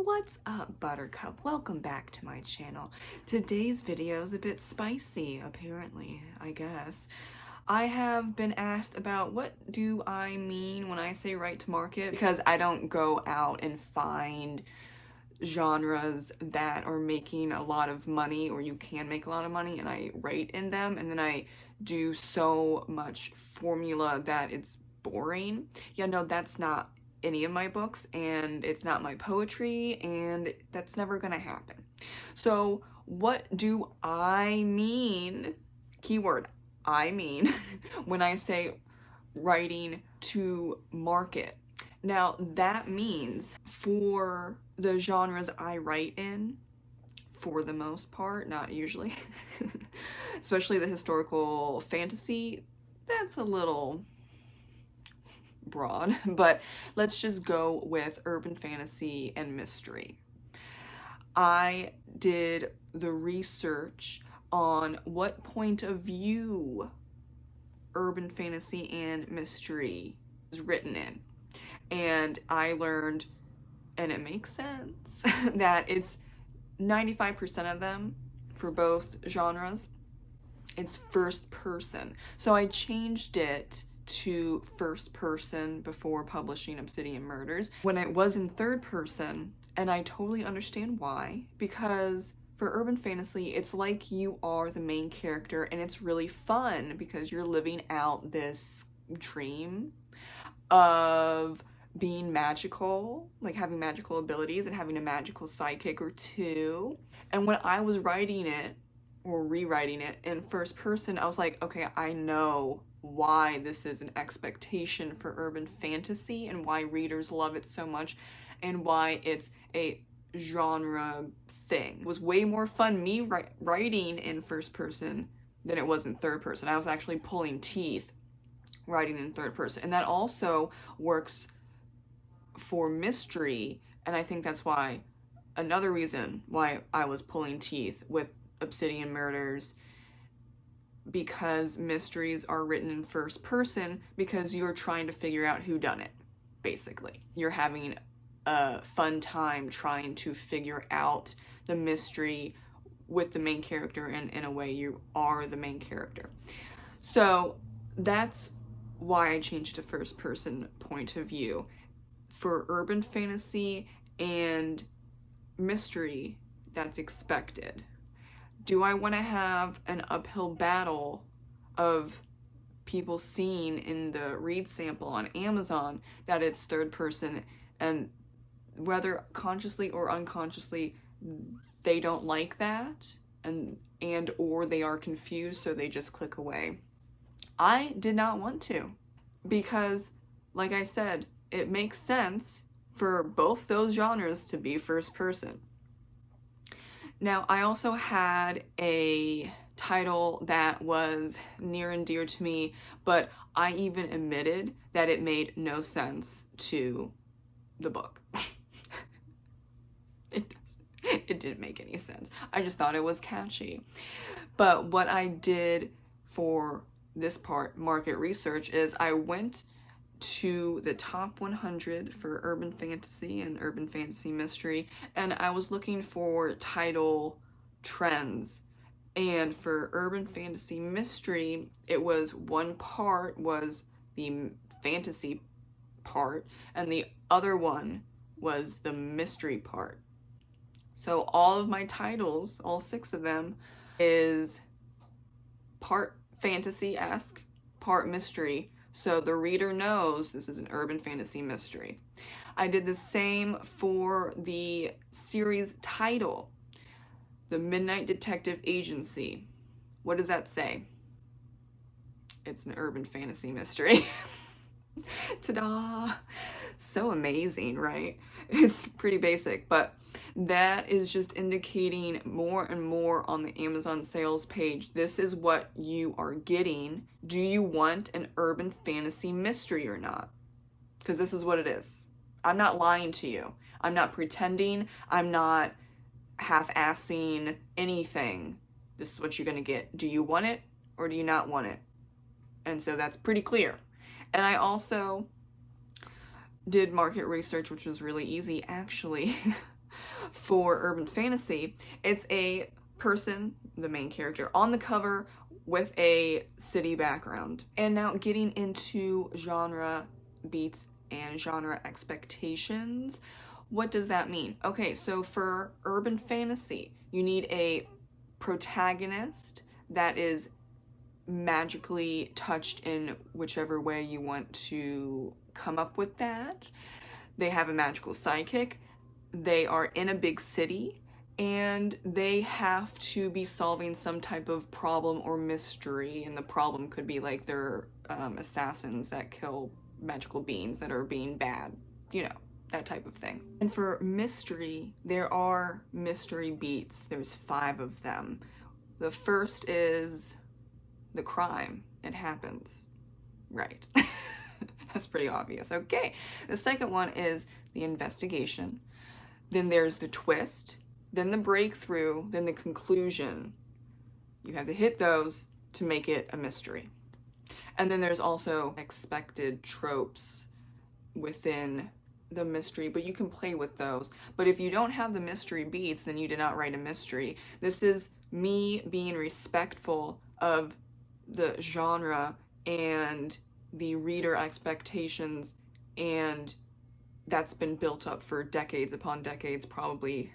What's up, Buttercup? Welcome back to my channel. Today's video is a bit spicy, apparently, I guess. I have been asked about what do I mean when I say right to market, because I don't go out and find genres that are making a lot of money, or you can make a lot of money, and I write in them, and then I do so much formula that it's boring. Yeah, no, that's not any of my books, and it's not my poetry, and that's never gonna happen. So what do I mean, keyword, I mean, when I say writing to market? Now that means for the genres I write in, for the most part, not usually, especially the historical fantasy, that's a little broad, but let's just go with urban fantasy and mystery. I did the research on what point of view urban fantasy and mystery is written in, and I learned, and it makes sense, that it's 95% of them for both genres, it's first person. So I changed it to first person before publishing Obsidian Murders when it was in third person, and I totally understand why, because for urban fantasy it's like you are the main character, and it's really fun because you're living out this dream of being magical, like having magical abilities and having a magical sidekick or two. And when I was writing it or rewriting it in first person, I was like, okay, I know why this is an expectation for urban fantasy and why readers love it so much and why it's a genre thing. It was way more fun me writing in first person than it was in third person. I was actually pulling teeth writing in third person, and that also works for mystery, and I think that's why, another reason why I was pulling teeth with Obsidian Murders, because mysteries are written in first person because you're trying to figure out who done it, basically. You're having a fun time trying to figure out the mystery with the main character, and in a way you are the main character. So that's why I changed to first person point of view. For urban fantasy and mystery, that's expected. Do I want to have an uphill battle of people seeing in the read sample on Amazon that it's third person, and whether consciously or unconsciously they don't like that, and or they are confused, so they just click away? I did not want to, because like I said, it makes sense for both those genres to be first person. Now, I also had a title that was near and dear to me, but I even admitted that it made no sense to the book. It didn't make any sense. I just thought it was catchy. But what I did for this part, market research, is I went to the top 100 for urban fantasy and urban fantasy mystery, and I was looking for title trends. And for urban fantasy mystery, it was one part was the fantasy part, and the other one was the mystery part. So all of my titles, all 6 of them, is part fantasy-esque, part mystery, so the reader knows this is an urban fantasy mystery. I did the same for the series title, The Midnight Detective Agency. What does that say? It's an urban fantasy mystery. Ta-da! So amazing, right? It's pretty basic, but that is just indicating more and more on the Amazon sales page. This is what you are getting. Do you want an urban fantasy mystery or not? Because this is what it is. I'm not lying to you. I'm not pretending. I'm not half-assing anything. This is what you're gonna get. Do you want it or do you not want it? And so that's pretty clear. And I also did market research, which was really easy, actually. For urban fantasy, it's a person, the main character, on the cover with a city background. And now getting into genre beats and genre expectations. What does that mean? Okay, so for urban fantasy, you need a protagonist that is magically touched in whichever way you want to come up with that. They have a magical sidekick. They are in a big city and they have to be solving some type of problem or mystery. And the problem could be like they're assassins that kill magical beings that are being bad, you know, that type of thing. And for mystery, there are mystery beats. There's 5 of them. The first is the crime. It happens. Right. That's pretty obvious. Okay. The second one is the investigation. Then there's the twist, then the breakthrough, then the conclusion. You have to hit those to make it a mystery. And then there's also expected tropes within the mystery, but you can play with those. But if you don't have the mystery beats, then you did not write a mystery. This is me being respectful of the genre and the reader expectations, and that's been built up for decades upon decades, probably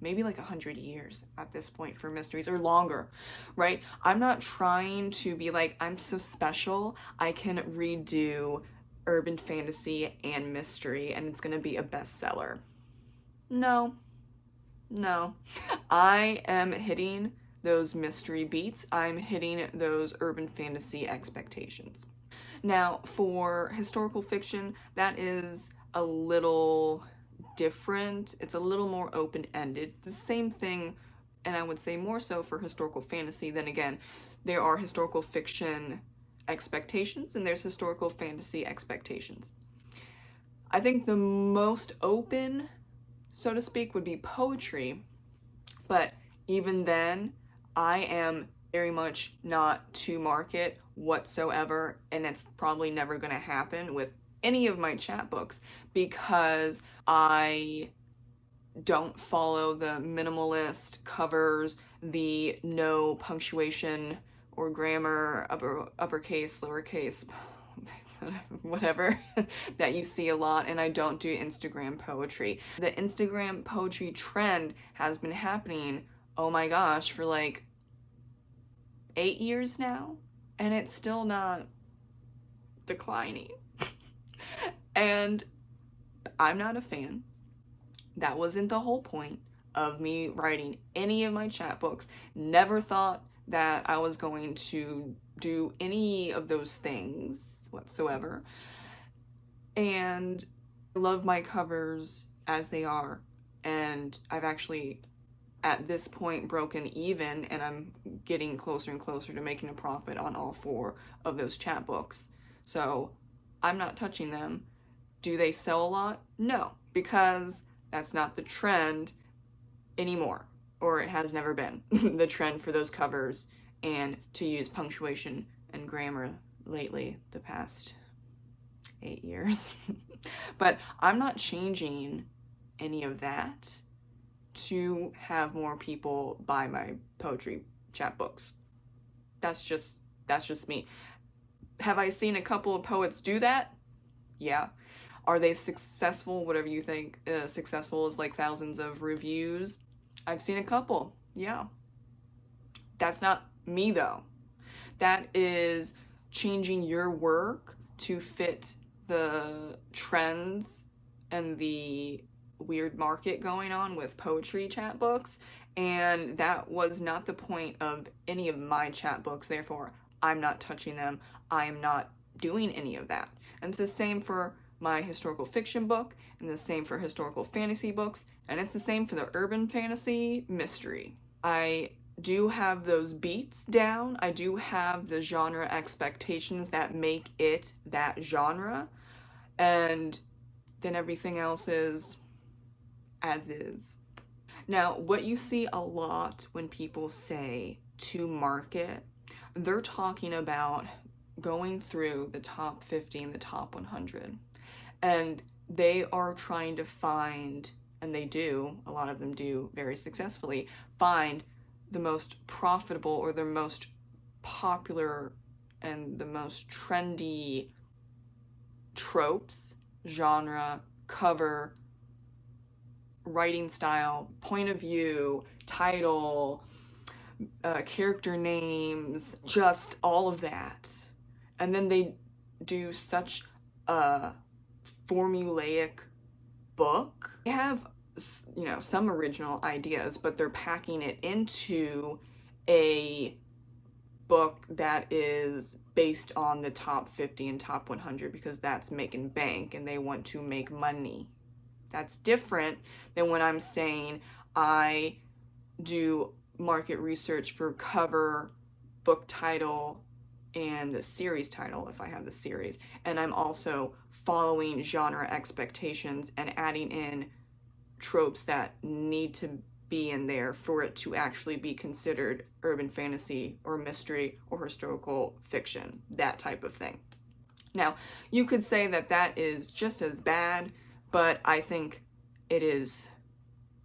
maybe like 100 years at this point for mysteries, or longer, right? I'm not trying to be like, I'm so special, I can redo urban fantasy and mystery and it's gonna be a bestseller. No. I am hitting those mystery beats. I'm hitting those urban fantasy expectations. Now, for historical fiction, that is a little different. It's a little more open-ended. The same thing, and I would say more so for historical fantasy. Then again, there are historical fiction expectations and there's historical fantasy expectations. I think the most open, so to speak, would be poetry, but even then, I am very much not to market whatsoever, and it's probably never going to happen with any of my chapbooks because I don't follow the minimalist covers, the no punctuation or grammar, uppercase, lowercase, whatever, that you see a lot, and I don't do Instagram poetry. The Instagram poetry trend has been happening, oh my gosh, for like 8 years now, and it's still not declining. And I'm not a fan. That wasn't the whole point of me writing any of my chapbooks. Never thought that I was going to do any of those things whatsoever. And I love my covers as they are, and I've actually at this point broken even, and I'm getting closer and closer to making a profit on all 4 of those chapbooks. So I'm not touching them. Do they sell a lot? No, because that's not the trend anymore, or it has never been the trend for those covers and to use punctuation and grammar lately, the past 8 years. But I'm not changing any of that to have more people buy my poetry chapbooks. That's just me. Have I seen a couple of poets do that? Yeah. Are they successful? Whatever you think successful is, like thousands of reviews. I've seen a couple. Yeah. That's not me though. That is changing your work to fit the trends and the weird market going on with poetry chapbooks, and that was not the point of any of my chapbooks. Therefore, I'm not touching them. I'm not doing any of that. And it's the same for my historical fiction book, and the same for historical fantasy books, and it's the same for the urban fantasy mystery. I do have those beats down. I do have the genre expectations that make it that genre, and then everything else is as is. Now, what you see a lot when people say to market, they're talking about going through the top 50 and the top 100. And they are trying to find and they do, a lot of them do very successfully, find the most profitable or the most popular and the most trendy tropes, genre, cover, writing style, point of view, title, character names, just all of that. And then they do such a formulaic book. They have, you know, some original ideas, but they're packing it into a book that is based on the top 50 and top 100 because that's making bank and they want to make money. That's different than when I'm saying I do market research for cover, book title, and the series title if I have the series. And I'm also following genre expectations and adding in tropes that need to be in there for it to actually be considered urban fantasy or mystery or historical fiction, that type of thing. Now, you could say that that is just as bad, but I think it is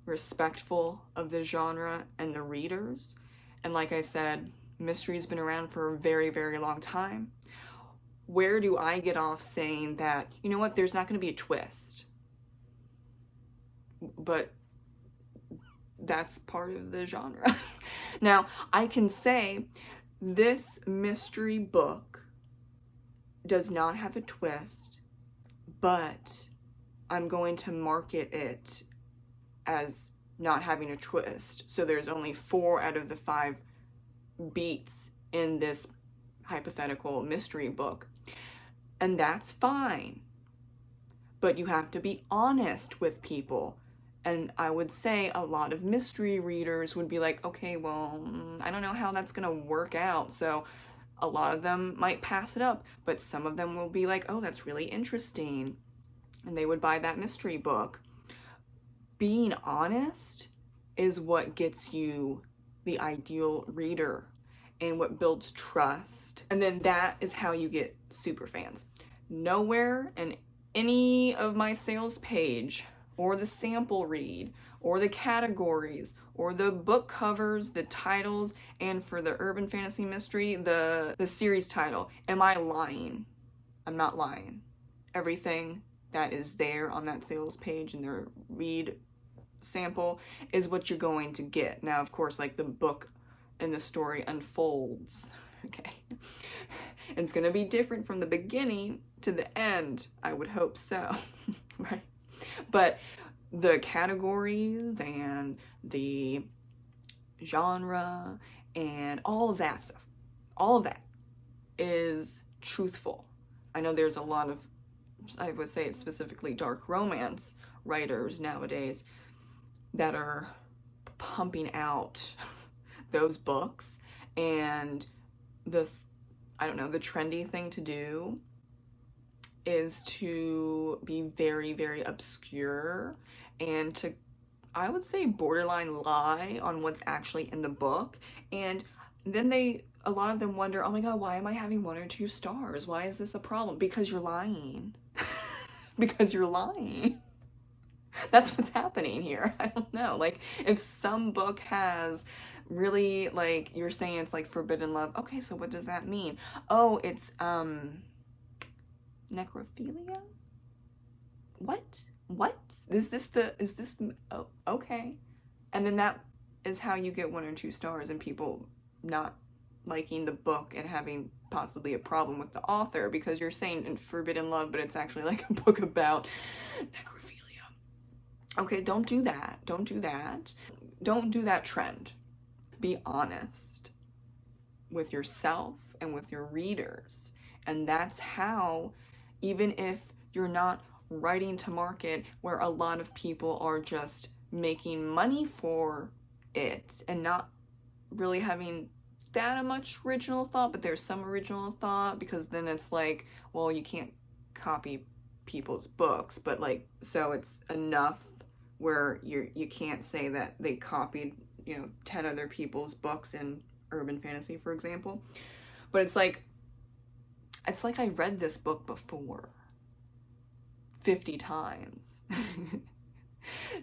respectful of the genre and the readers. And like I said, mystery's been around for a very, very long time. Where do I get off saying that, you know what, there's not going to be a twist? But that's part of the genre. Now, I can say this mystery book does not have a twist, but I'm going to market it as not having a twist. So there's only 4 out of the 5 beats in this hypothetical mystery book. And that's fine. But you have to be honest with people. And I would say a lot of mystery readers would be like, okay, well, I don't know how that's going to work out. So a lot of them might pass it up, but some of them will be like, oh, that's really interesting. And they would buy that mystery book. Being honest is what gets you the ideal reader and what builds trust. And then that is how you get super fans. Nowhere in any of my sales page or the sample read, or the categories, or the book covers, the titles, and for the urban fantasy mystery, the series title. Am I lying? I'm not lying. Everything that is there on that sales page and their read sample is what you're going to get. Now, of course, like the book and the story unfolds, okay? It's gonna be different from the beginning to the end. I would hope so, right? But the categories and the genre and all of that stuff, all of that is truthful. I know there's a lot of, I would say it's specifically dark romance writers nowadays that are pumping out those books, and the trendy thing to do is to be very, very obscure and to, I would say, borderline lie on what's actually in the book. And then a lot of them wonder, oh my God, why am I having 1 or 2 stars? Why is this a problem? Because you're lying. Because you're lying. That's what's happening here. I don't know. Like, if some book has really, like, you're saying it's like forbidden love. Okay, so what does that mean? Oh, it's, necrophilia? What? Is this oh, okay. And then that is how you get 1 or 2 stars and people not liking the book and having possibly a problem with the author because you're saying in forbidden love, but it's actually like a book about necrophilia. Okay, don't do that. Don't do that. Don't do that trend. Be honest with yourself and with your readers. And that's how, even if you're not writing to market where a lot of people are just making money for it and not really having that much original thought, but there's some original thought, because then it's like, well, you can't copy people's books, but like, so it's enough where you can't say that they copied, 10 other people's books in urban fantasy, for example. But it's like I read this book before 50 times.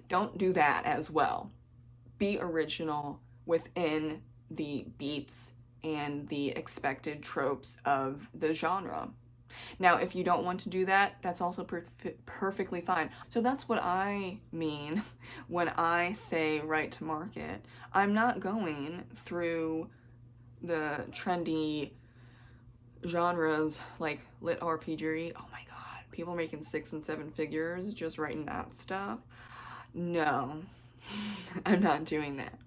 Don't do that as well. Be original within the beats and the expected tropes of the genre. Now, if you don't want to do that, that's also perfectly fine. So that's what I mean when I say right to market. I'm not going through the trendy genres like lit RPG. Oh my god, people making 6 and 7 figures just writing that stuff. No, I'm not doing that.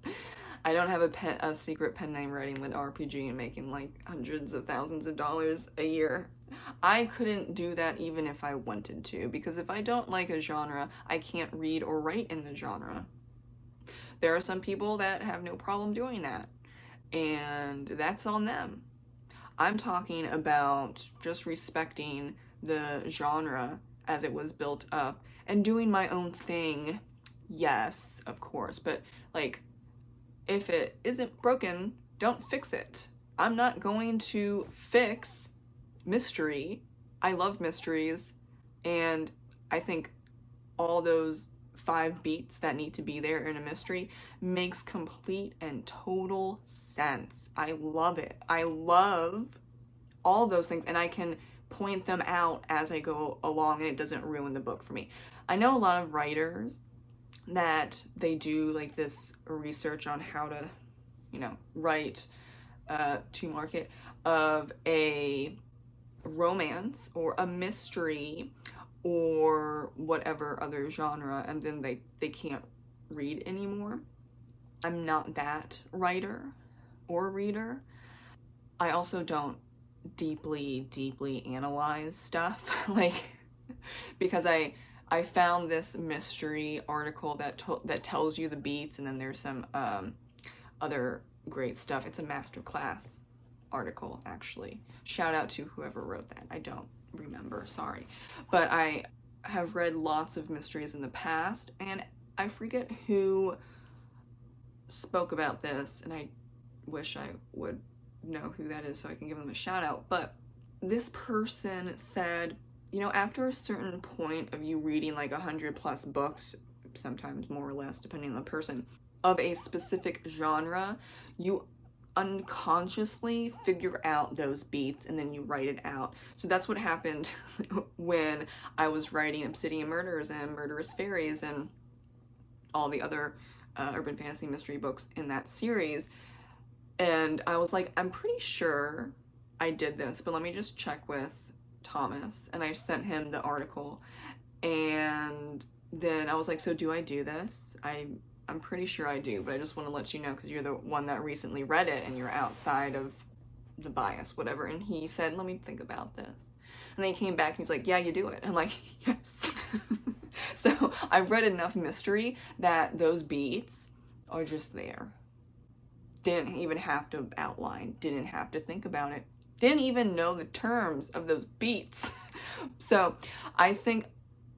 I don't have a secret pen name writing lit RPG and making like hundreds of thousands of dollars a year. I couldn't do that even if I wanted to, because if I don't like a genre, I can't read or write in the genre. There are some people that have no problem doing that, and that's on them. I'm talking about just respecting the genre as it was built up and doing my own thing. Yes, of course, but like, if it isn't broken, don't fix it. I'm not going to fix mystery. I love mysteries, and I think all those 5 beats that need to be there in a mystery makes complete and total sense. I love it. I love all those things, and I can point them out as I go along, and it doesn't ruin the book for me. I know a lot of writers that they do like this research on how to, write to market of a romance or a mystery or whatever other genre, and then they can't read anymore. I'm not that writer or reader. I also don't deeply analyze stuff, like, because I found this mystery article that tells you the beats, and then there's some other great stuff. It's a masterclass article, actually. Shout out to whoever wrote that. I don't remember, sorry. But I have read lots of mysteries in the past, and I forget who spoke about this, and I wish I would know who that is so I can give them a shout out. But this person said, after a certain point of you reading like 100+ books, sometimes more or less depending on the person, of a specific genre, you unconsciously figure out those beats and then you write it out. So that's what happened when I was writing Obsidian Murders and Murderous Fairies and all the other urban fantasy mystery books in that series. And I was like, I'm pretty sure I did this, but let me just check with Thomas. And I sent him the article, and then I was like, so do I do this? I'm pretty sure I do, but I just want to let you know because you're the one that recently read it and you're outside of the bias, whatever. And he said, let me think about this. And then he came back and he was like, yeah, you do it. I'm like, yes. So I've read enough mystery that those beats are just there. Didn't even have to outline, didn't have to think about it, didn't even know the terms of those beats. So I think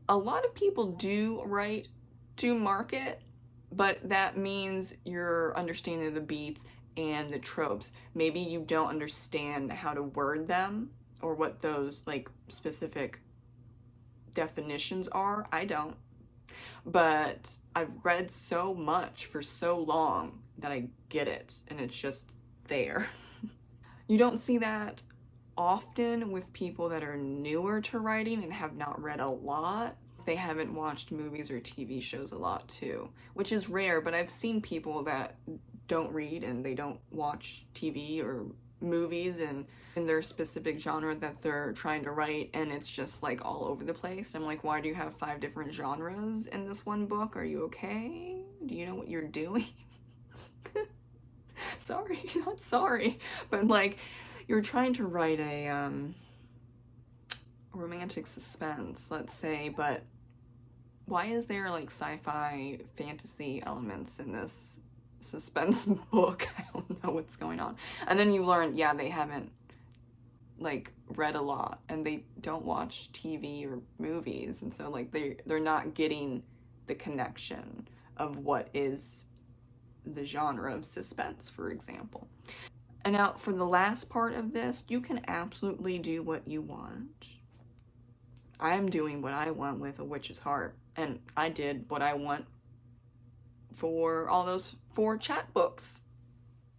a lot of people do write to market, but that means you're understanding the beats and the tropes. Maybe you don't understand how to word them or what those like specific definitions are. I don't. But I've read so much for so long that I get it, and it's just there. You don't see that often with people that are newer to writing and have not read a lot. They haven't watched movies or TV shows a lot too, which is rare, but I've seen people that don't read and they don't watch TV or movies and in their specific genre that they're trying to write, and it's just like all over the place. I'm like, why do you have 5 different genres in this one book? Are you okay? Do you know what you're doing? Sorry, not sorry, but like, you're trying to write a romantic suspense, let's say, but why is there like sci-fi fantasy elements in this suspense book? I don't know what's going on. And then you learn, yeah, they haven't like read a lot and they don't watch TV or movies, and so like they're not getting the connection of what is the genre of suspense, for example. And now for the last part of this, you can absolutely do what you want. I am doing what I want with A Witch's Heart. And I did what I want for all those 4 chapbooks.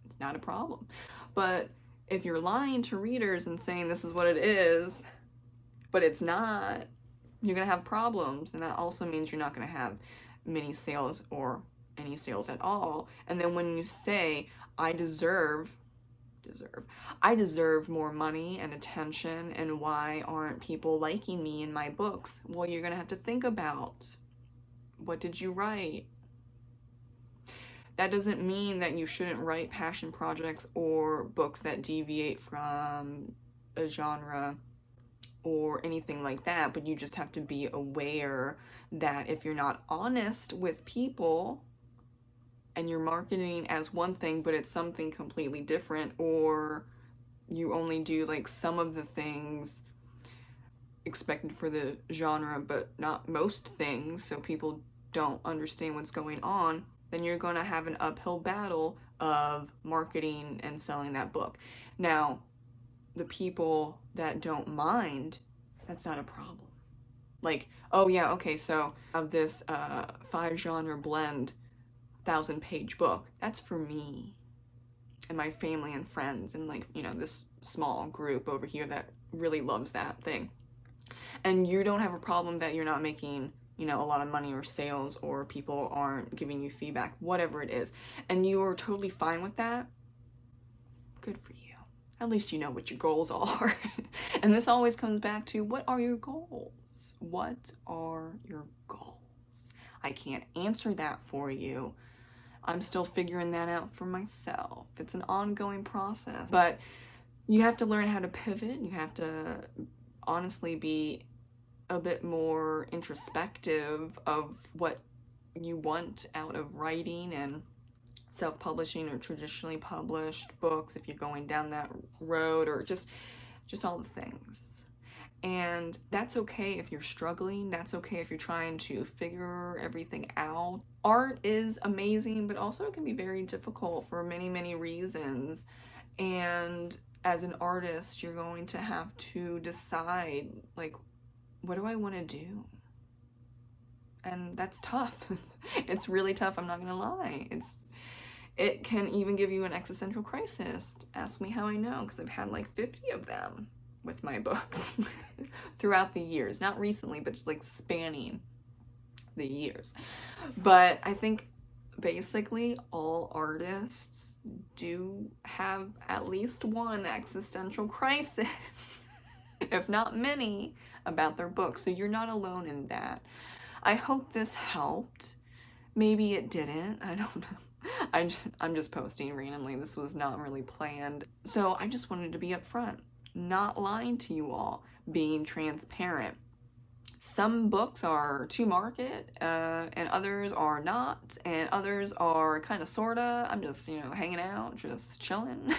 It's not a problem. But if you're lying to readers and saying this is what it is, but it's not, you're going to have problems. And that also means you're not going to have many sales or any sales at all. And then when you say, I deserve more money and attention, and why aren't people liking me in my books? Well, you're going to have to think about, what did you write? That doesn't mean that you shouldn't write passion projects or books that deviate from a genre or anything like that, but you just have to be aware that if you're not honest with people and you're marketing as one thing but it's something completely different, or you only do like some of the things expected for the genre but not most things, so people don't understand what's going on, then you're going to have an uphill battle of marketing and selling that book. Now, the people that don't mind, that's not a problem. Like, oh yeah, okay, so I have this 5 genre blend 1,000-page book. That's for me and my family and friends and, like, you know, this small group over here that really loves that thing. And you don't have a problem that you're not making, you know, a lot of money or sales, or people aren't giving you feedback, whatever it is, and you are totally fine with that. Good for you. At least you know what your goals are. And this always comes back to, what are your goals? What are your goals? I can't answer that for you. I'm still figuring that out for myself. It's an ongoing process, but you have to learn how to pivot. You have to honestly be a bit more introspective of what you want out of writing and self-publishing or traditionally published books, if you're going down that road, or just all the things. And that's okay if you're struggling. That's okay if you're trying to figure everything out. Art is amazing, but also it can be very difficult for many, many reasons. And as an artist, you're going to have to decide, like, what do I want to do? And that's tough. It's really tough, I'm not gonna lie. It can even give you an existential crisis. Ask me how I know, because I've had like 50 of them with my books throughout the years. Not recently, but like spanning the years. But I think basically all artists do have at least one existential crisis, if not many, about their books. So you're not alone in that. I hope this helped. Maybe it didn't. I don't know. I'm just posting randomly. This was not really planned. So I just wanted to be upfront, not lying to you all, being transparent. Some books are to market, and others are not, and others are kind of sorta. I'm just, you know, hanging out, just chilling.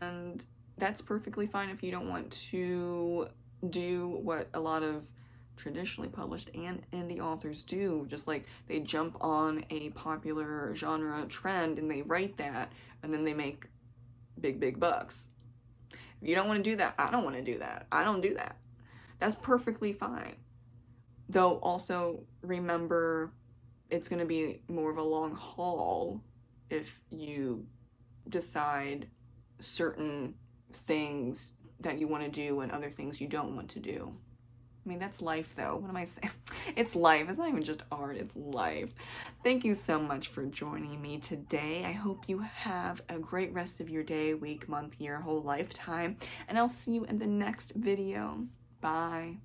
And that's perfectly fine if you don't want to do what a lot of traditionally published and indie authors do. Just like they jump on a popular genre trend and they write that, and then they make big bucks. If you don't want to do that, I don't want to do that. I don't do that. That's perfectly fine. Though also remember, it's going to be more of a long haul if you decide certain things that you want to do and other things you don't want to do. I mean, that's life though. What am I saying? It's life. It's not even just art, it's life. Thank you so much for joining me today. I hope you have a great rest of your day, week, month, year, whole lifetime, and I'll see you in the next video. Bye.